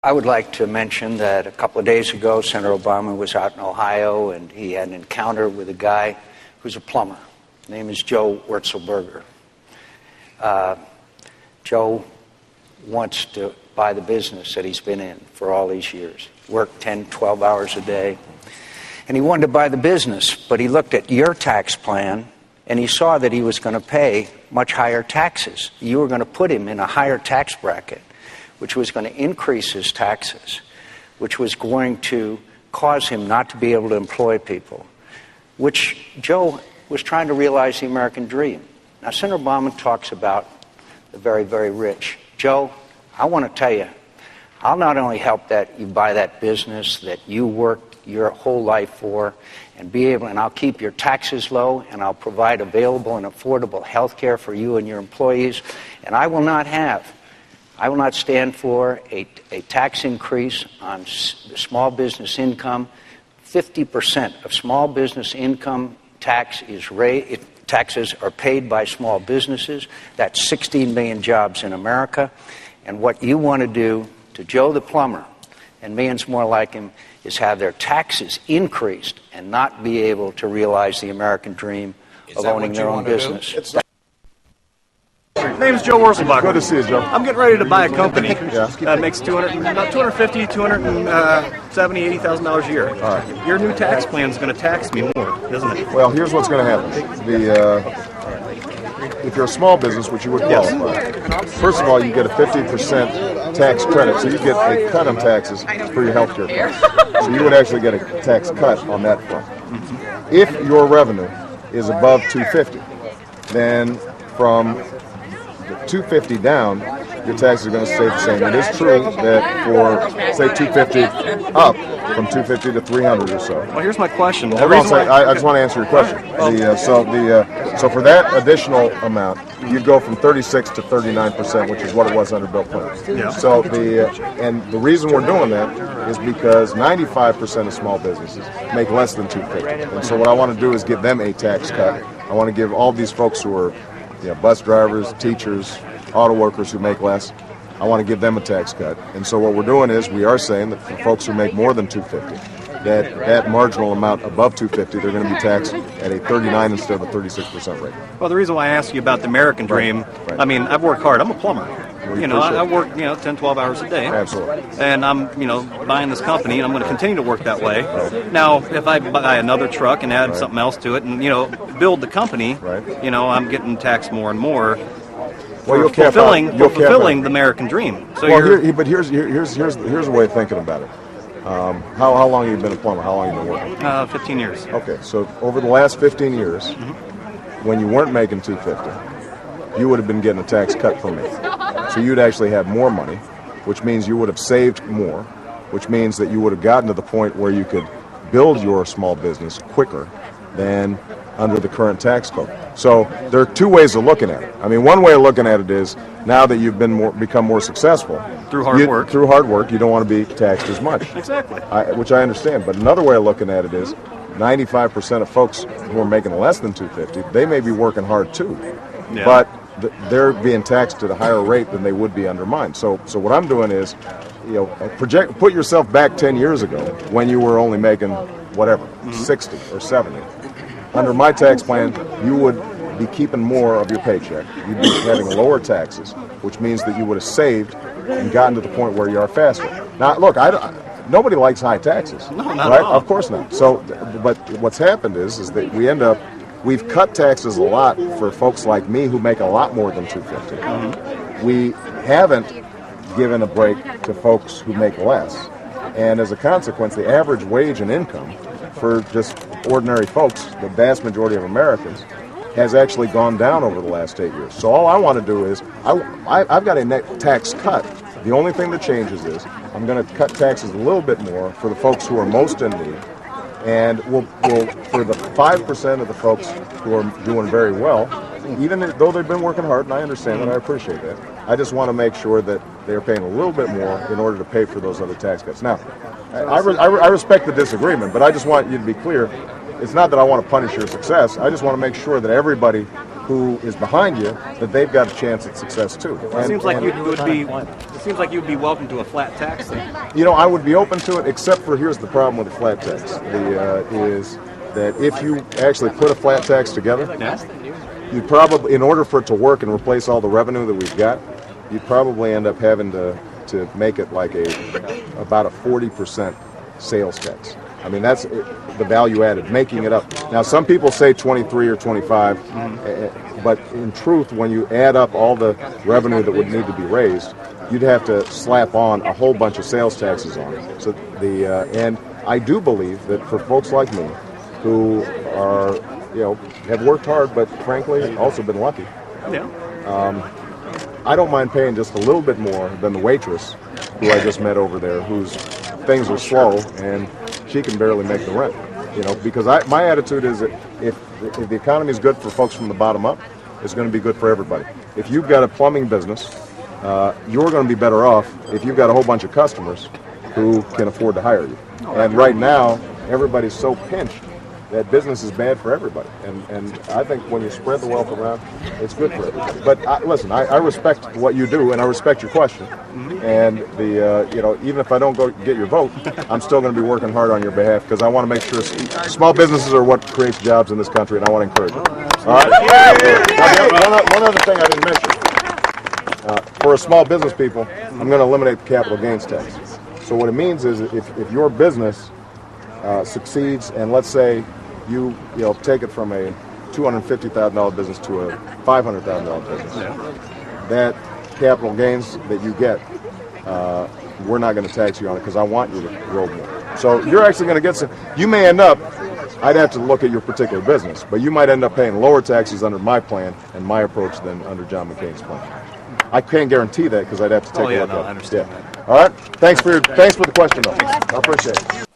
I would like to mention that a couple of days ago, Senator Obama was out in Ohio, and he had an encounter with a guy who's a plumber. His name is Joe Wurzelberger. Joe wants to buy the business that he's been in for all these years. Worked 10, 12 hours a day. And he wanted to buy the business, but he looked at your tax plan, and he saw that he was going to pay much higher taxes. You were going to put him in a higher tax bracket, which was going to increase his taxes, which was going to cause him not to be able to employ people, which Joe was trying to realize the American dream. Now, Senator Obama talks about the very, very rich. Joe, I want to tell you, I'll not only help that you buy that business that you worked your whole life for, and I'll keep your taxes low, and I'll provide available and affordable health care for you and your employees, and I will not stand for a tax increase on small business income. 50% of small business income taxes are paid by small businesses. That's 16 million jobs in America. And what you want to do to Joe the plumber, and millions more like him, is have their taxes increased and not be able to realize the American dream of owning their own business. My name is Joe Wurzelbacher. Good to see you, Joe. I'm getting ready to buy a company that makes about $250,000, $270,000, $80,000 a year. All right. Your new tax plan is going to tax me more, isn't it? Well, here's what's going to happen. If you're a small business, which you would qualify, first of all, you get a 50% tax credit, so you get a cut on taxes for your health care costs. So you would actually get a tax cut on that front. If your revenue is above $250,000, then from $250,000 down, your taxes are going to stay the same. It is true that for, say, $250,000 up, from $250,000 to $300,000 or so. Well, here's my question. I just want to answer your question. So for that additional amount, you'd go from 36% to 39%, which is what it was under Bill Clinton. Yeah. So the reason we're doing that is because 95% of small businesses make less than $250,000, and so what I want to do is give them a tax cut. I want to give all these folks who are bus drivers, teachers, auto workers who make less, I want to give them a tax cut. And so what we're doing is we are saying that for folks who make more than $250,000, that marginal amount above $250,000, they're going to be taxed at a 39% instead of a 36% rate. Well, the reason why I asked you about the American dream, Right. I mean, I've worked hard. I'm a plumber. I work 10, 12 hours a day. Absolutely. And I'm buying this company, and I'm going to continue to work that way. Right. Now, if I buy another truck and add something else to it and build the compmpany, I'm getting taxed more and more. Well, fulfilling the American dream. So but here's a way of thinking about it. How long have you been a plumber? How long have you been working? 15 years. Okay, so over the last 15 years, when you weren't making $250,000, you would have been getting a tax cut from me. So you'd actually have more money, which means you would have saved more, which means that you would have gotten to the point where you could build your small business quicker than under the current tax code. So there are two ways of looking at it. I mean, one way of looking at it is now that you've become more successul through hard work, you don't want to be taxed as much. Exactly. Which I understand. But another way of looking at it is 95% of folks who are making less than $250,000, they may be working hard too, but they're being taxed at a higher rate than they would be under mine. So what I'm doing is, put yourself back 10 years ago when you were only making whatever, 60 or 70. Under my tax plan, you would be keeping more of your paycheck. You'd be having lower taxes, which means that you would have saved and gotten to the point where you are faster. Now, look, nobody likes high taxes, no, not right? At all. Of course not. So, but what's happened is that we've cut taxes a lot for folks like me who make a lot more than $250,000. We haven't given a break to folks who make less, and as a consequence, the average wage and income for just ordinary folks, the vast majority of Americans, has actually gone down over the last 8 years. So all I want to do is, I've got a net tax cut. The only thing that changes is I'm going to cut taxes a little bit more for the folks who are most in need, and we'll for the 5% of the folks who are doing very well, even though they've been working hard, and I understand that, I appreciate that, I just want to make sure that they're paying a little bit more in order to pay for those other tax cuts. Now, I respect the disagreement, but I just want you to be clear. It's not that I want to punish your success. I just want to make sure that everybody who is behind you, that they've got a chance at success too. It seems like you'd be welcome to a flat tax then. You know, I would be open to it, except for here's the problem with the flat tax. Is that if you actually put a flat tax together, you'd probably, in order for it to work and replace all the revenue that we've got, you'd probably end up having to make it like about a 40% sales tax. I mean, that's the value added, making it up. Now, some people say 23 or 25, but in truth, when you add up all the revenue that would need to be raised, you'd have to slap on a whole bunch of sales taxes on it. So and I do believe that for folks like me, who are, have worked hard, but frankly also been lucky. I don't mind paying just a little bit more than the waitress who I just met over there, whose things are slow and she can barely make the rent. Because my attitude is that if the economy is good for folks from the bottom up, it's going to be good for everybody. If you've got a plumbing business, you're going to be better off if you've got a whole bunch of customers who can afford to hire you. And right now, everybody's so pinched that business is bad for everybody. And I think when you spread the wealth around, it's good for everybody. But listen, I respect what you do, and I respect your question. And even if I don't go get your vote, I'm still going to be working hard on your behalf because I want to make sure small businesses are what creates jobs in this country, and I want to encourage it. All right? Now, one other thing I didn't mention. For small business people, I'm going to eliminate the capital gains tax. So what it means is if your business succeeds, and let's say you take it from a $250,000 business to a $500,000 business, that capital gains that you get, we're not going to tax you on it because I want you to grow more. So you're actually going to get some. You may end up, I'd have to look at your particular business, but you might end up paying lower taxes under my plan and my approach than under John McCain's plan. I can't guarantee that because I'd have to take a look at it. I understand that. All right. Thanks for the question, though. I appreciate it.